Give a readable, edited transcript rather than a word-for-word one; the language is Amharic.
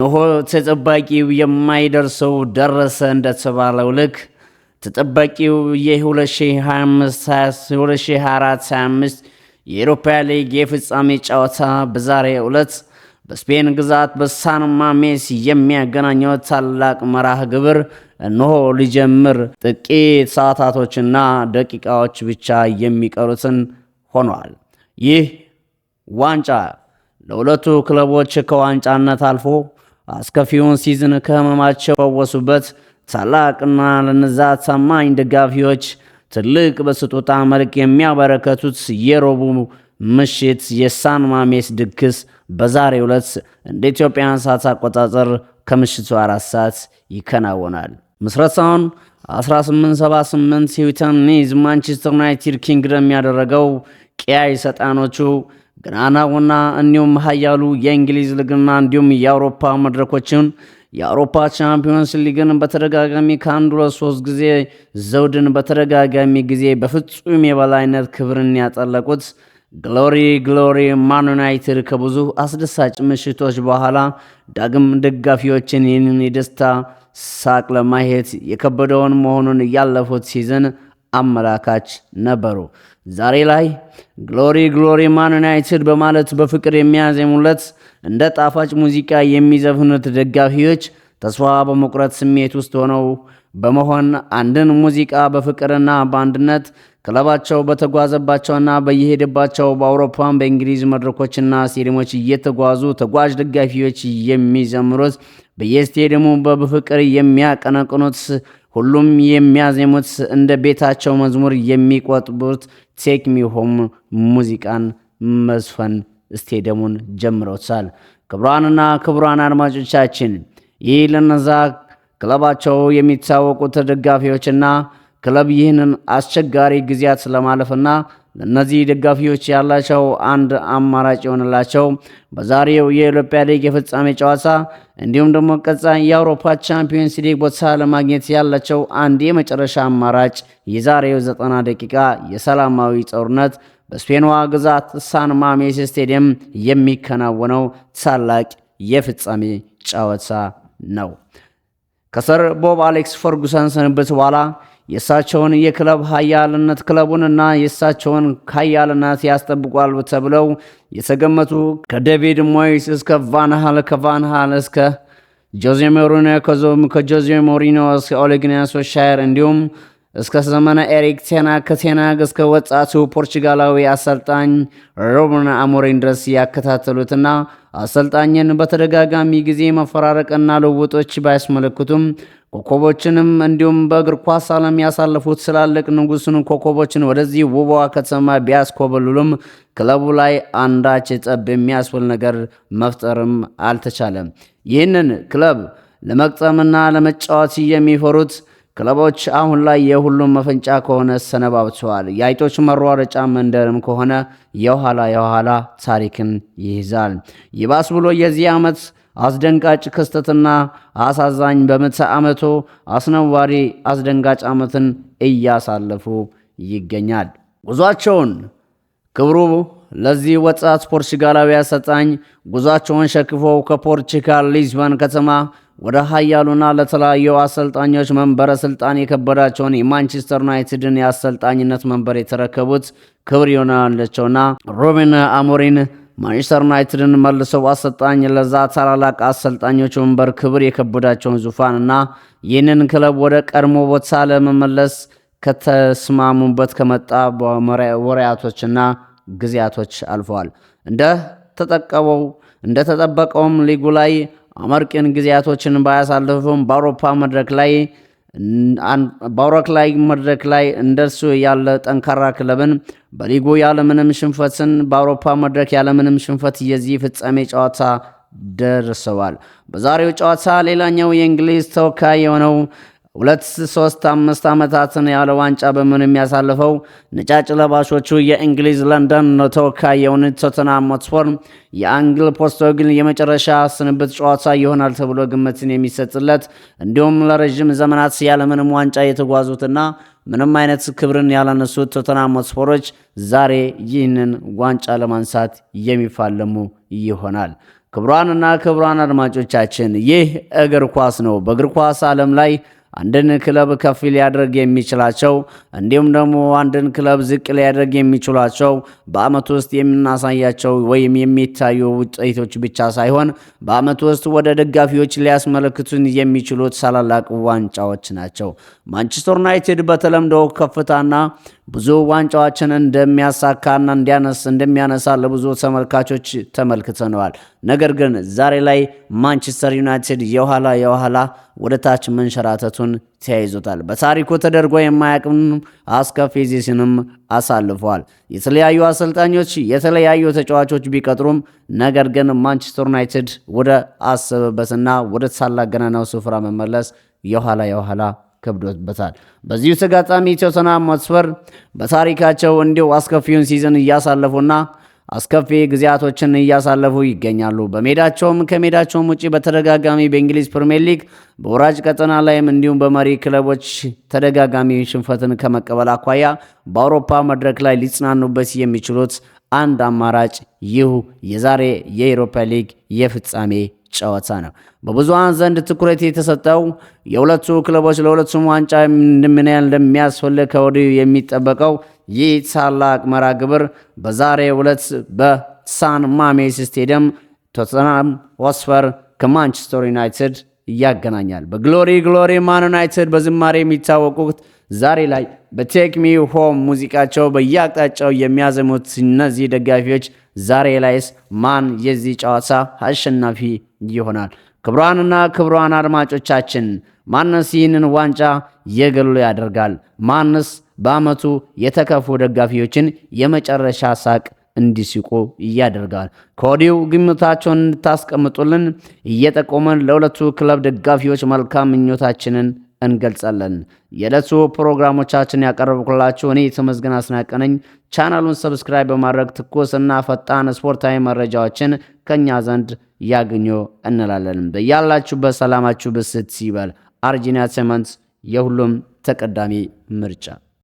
እነሆ ተጠባቂው የማይደርሰው ደረሰ እንደተባለው ልክ ተጠባቂው የ2024-25 የአውሮፓ ሊግ የፍጻሜ ጨዋታ በዛሬው ዕለት በስፔን ግዛት በሳን ማሜስ የሚያገናኘው ታላቅ መርሃ ግብር እነሆ ሊጀምር ጥቂት ሰዓታቶችና ደቂቃዎች ብቻ የሚቀሩትን ሆኗል። ይህ ዋንጫ ለሁለቱ ክለቦች ከዋንጫነት አልፎ አስከፊውን ሲዝን ከህመማቸው ፈወሱበት ታላቅና ለነዛ ታማኝ ደጋፊዎች ትልቅ በስጦታ መልክ የሚያበረከቱት የረቡዕ ምሽት የሳን ማሜስ ድግስ በዛሬው ዕለት እንደ ኢትዮጵያን ሰዓት አቆጣጠር ከምሽቱ 4 ሰዓት ይከናወናል። ምስረታውን 1878 ሂውተን ኒዝ ማንቸስተር ዩናይትድ ኪንግደም ያደረገው ቀያይ ሰይጣኖቹ ገናናውና እንዲሁም ኃያሉ የእንግሊዝ ሊግና እንዲሁም የአውሮፓ መድረኮችን የአውሮፓ ቻምፒዮንስ ሊግን በተደጋጋሚ ከአንድ ሁለት ሶስት ጊዜ ዘውድን በተደጋጋሚ ጊዜ በፍጹም የበላይነት ክብርን ያጠለቁት ግሎሪ ግሎሪ ማን ዩናይትድ ከብዙ አስደሳች ምሽቶች በኋላ ዳግም ደጋፊዎችን ይህንን የደስታ ሳቅ ለማየት የከበደውን መሆኑን ያለፉት ሲዝን አመላካች ነበሩ። ዛሬ ላይ ግሎሪ ግሎሪ ማን ዩናይትድ በማለት በፍቅር የሚያዜሙለት እንደ ጣፋጭ ሙዚቃ የሚዘፍኑት ደጋፊዎች ተስፋ በመቁረጥ ስሜት ውስጥ ሆነው በመሆን አንድን ሙዚቃ በፍቅርና በአንድነት ክለባቸው በተጓዘባቸውና በየሄደባቸው በአውሮፓን በእንግሊዝ መድረኮችና ስቴዲየሞች እየተጓዙ ተጓዥ ደጋፊዎች የሚዘምሩት በየስቴዲየሙ በፍቅር የሚያቀነቅኑት ሁሉም የሚያዜሙት እንደ ቤታቸው መዝሙር የሚቆጥቡት ቴክ ሚ ሆም ሙዚቃን መዝፈን ስቴዲየሙን ጀምረውታል። ክቡራንና ክቡራን አድማጮቻችን ይህ ለነዛ ክለባቸው የሚታወቁት ደጋፊዎችና ክለብ ይህንን አስቸጋሪ ጊዜያት ለማለፍና ለነዚህ ደጋፊዎች ያላቸው አንድ አማራጭ የሆነላቸው በዛሬው የአውሮፓ ሊግ የፍጻሜ ጨዋታ እንዲሁም ደግሞ ቀጣይ የአውሮፓ ቻምፒዮንስ ሊግ ቦታ ለማግኘት ያላቸው አንድ የመጨረሻ አማራጭ የዛሬው 90 ደቂቃ የሰላማዊ ጦርነት በስፔኗ ግዛት ሳን ማሜስ ስቴዲየም የሚከናወነው ታላቅ የፍጻሜ ጨዋታ ነው። ከሰር ቦብ አሌክስ ፈርጉሰን ስንብት በኋላ የእሳቸውን የክለብ ኃያልነት ክለቡንና የእሳቸውን ኃያልነት ያስጠብቋል ተብለው የተገመቱ ከዴቪድ ሞይስ እስከ ቫንሃል ከቫንሃል እስከ ጆዜ ሞሪኒዮ ከጆዜ ሞሪኒዮ እስከ ኦሌ ጉናር ሶልሻየር እንዲሁም እስከ ዘመነ ኤሪክ ቴናግ ከቴናግ እስከ ወጣቱ ፖርቹጋላዊ አሰልጣኝ ሩበን አሞሪም ድረስ ያከታተሉትና አሰልጣኝን በተደጋጋሚ ጊዜ መፈራረቅና ልውጦች ባያስመለክቱም ኮከቦችንም እንዲሁም በእግር ኳስ ዓለም ያሳለፉት ስላልቅ ንጉሱን ኮከቦችን ወደዚህ ውቧ ከተማ ቢያስኮበሉም ክለቡ ላይ አንዳች ጠብ የሚያስብል ነገር መፍጠርም አልተቻለም። ይህንን ክለብ ለመቅጠምና ለመጫወት የሚፈሩት ክለቦች አሁን ላይ የሁሉም መፈንጫ ከሆነ ሰነባብተዋል። የአይጦች መሯረጫ መንደርም ከሆነ የኋላ ታሪክን ይይዛል። ይባስ ብሎ የዚህ ዓመት አስደንጋጭ ክስተትና አሳዛኝ በምዕተ ዓመቱ አስነዋሪ አስደንጋጭ ዓመትን እያሳለፉ ይገኛል። ጉዟቸውን ክብሩ ለዚህ ወጣት ፖርቹጋላዊ አሰልጣኝ ጉዟቸውን ሸክፈው ከፖርቹጋል ሊዝበን ከተማ ወደ ኃያሉና ለተለያዩ አሰልጣኞች መንበረ ስልጣን የከበዳቸውን የማንቸስተር ዩናይትድን የአሰልጣኝነት መንበር የተረከቡት ክብር ይሆናላቸውና ሩበን አሞሪም ማንቸስተር ዩናይትድን መልሰው አሰልጣኝ ለዛ ታላላቅ አሰልጣኞች መንበር ክብር የከበዳቸውን ዙፋንና ይህንን ክለብ ወደ ቀድሞ ቦታ ለመመለስ ከተስማሙበት ከመጣ ወራቶችና ጊዜያቶች አልፈዋል። እንደተጠበቀውም ሊጉ ላይ አመርቂን ጊዜያቶችን ባያሳልፉም በአውሮፓ መድረክ ላይ እንደርሱ ያለ ጠንካራ ክለብን በሊጉ ያለምንም ሽንፈትን በአውሮፓ መድረክ ያለምንም ሽንፈት የዚህ ፍጻሜ ጨዋታ ደርሰዋል። በዛሬው ጨዋታ ሌላኛው የእንግሊዝ ተወካይ የሆነው 2-3-5 ዓመታትን ያለ ዋንጫ በምንም ያሳልፈው ነጫጭ ለባሾቹ የእንግሊዝ ለንደን ተወካይ የሆኑት ቶተንሃም ሆትስፐር የአንግል ፖስቶግል የመጨረሻ ስንብት ጨዋታ ይሆናል ተብሎ ግምትን የሚሰጥለት እንዲሁም ለረጅም ዘመናት ያለምንም ዋንጫ የተጓዙትና ምንም አይነት ክብርን ያላነሱት ቶተንሃም ሆትስፐሮች ዛሬ ይህንን ዋንጫ ለማንሳት የሚፋለሙ ይሆናል። ክቡራንና ክቡራን አድማጮቻችን ይህ እግር ኳስ ነው። በእግር ኳስ ዓለም ላይ አንድን ክለብ ከፍ ሊያደርግ የሚችላቸው እንዲሁም ደግሞ አንድን ክለብ ዝቅ ሊያደርግ የሚችላቸው በአመት ውስጥ የምናሳያቸው ወይም የሚታዩ ውጤቶች ብቻ ሳይሆን በአመት ውስጥ ወደ ደጋፊዎች ሊያስመለክቱን የሚችሉት ታላላቅ ዋንጫዎች ናቸው። ማንቸስተር ዩናይትድ በተለምዶ ከፍታና ብዙ ዋንጫዎችን እንደሚያሳካና እንደሚያነሳ ለብዙ ተመልካቾች ተመልክተነዋል። ነገር ግን ዛሬ ላይ ማንቸስተር ዩናይትድ የኋላ ወደ ታች መንሸራተቱን ተያይዞታል። በታሪኩ ተደርጎ የማያውቅም አስከፊ ጊዜንም አሳልፏል። የተለያዩ አሰልጣኞች የተለያዩ ተጫዋቾች ቢቀጥሩም ነገር ግን ማንቸስተር ዩናይትድ ወደ አሰበበትና ወደ ታላቅ ገናናው ስፍራ መመለስ የኋላ ከብዶበታል። በዚሁ ተጋጣሚ ቶተንሃም ሆትስፐር በታሪካቸው እንዲሁ አስከፊውን ሲዝን እያሳለፉና አስከፊ ጊዜያቶችን እያሳለፉ ይገኛሉ። በሜዳቸውም ከሜዳቸውም ውጪ በተደጋጋሚ በእንግሊዝ ፕሪሚየር ሊግ በወራጅ ቀጠና ላይም እንዲሁም በመሪ ክለቦች ተደጋጋሚ ሽንፈትን ከመቀበል አኳያ በአውሮፓ መድረክ ላይ ሊጽናኑበት የሚችሉት አንድ አማራጭ ይህ የዛሬ የአውሮፓ ሊግ የፍጻሜ ጨዋታ ነው። በብዙሃን ዘንድ ትኩረት የተሰጠው የሁለቱ ክለቦች ለሁለቱም ዋንጫ ምን ያህል እንደሚያስፈልግ ከወዲሁ የሚጠበቀው ይህ ታላቅ መርሃ ግብር በዛሬው ዕለት በሳን ማሜስ ስቴዲየም ቶተንሃም ሆትስፐር ከማንቸስተር ዩናይትድ ያገናኛል። በግሎሪ ማን ዩናይትድ በዝማሬ የሚታወቁት ዛሬ ላይ በቴክ ሚ ሆም ሙዚቃቸው በየአቅጣጫው የሚያዘሙት እነዚህ ደጋፊዎች ዛሬ ላይስ ማን የዚህ ጨዋታ አሸናፊ ይሆናል? ክቡራንና ክቡራን አድማጮቻችን ማንስ ይህንን ዋንጫ የግሉ ያደርጋል? ማንስ በአመቱ የተከፉ ደጋፊዎችን የመጨረሻ ሳቅ እንዲስቁ ያደርጋል? ከወዲሁ ግምታቸውን እንድታስቀምጡልን እየጠቆመን ለሁለቱ ክለብ ደጋፊዎች መልካም ምኞታችንን እንገልጻለን። የዕለቱ ፕሮግራሞቻችን ያቀረብኩላችሁ እኔ ተመስገን አስናቀነኝ። ቻናሉን ሰብስክራይብ በማድረግ ትኩስና ፈጣን ስፖርታዊ መረጃዎችን ከኛ ዘንድ ያገኙ እንላለን። በያላችሁበት ሰላማችሁ ብስት ይበል። አርጂኒያ ሴመንት የሁሉም ተቀዳሚ ምርጫ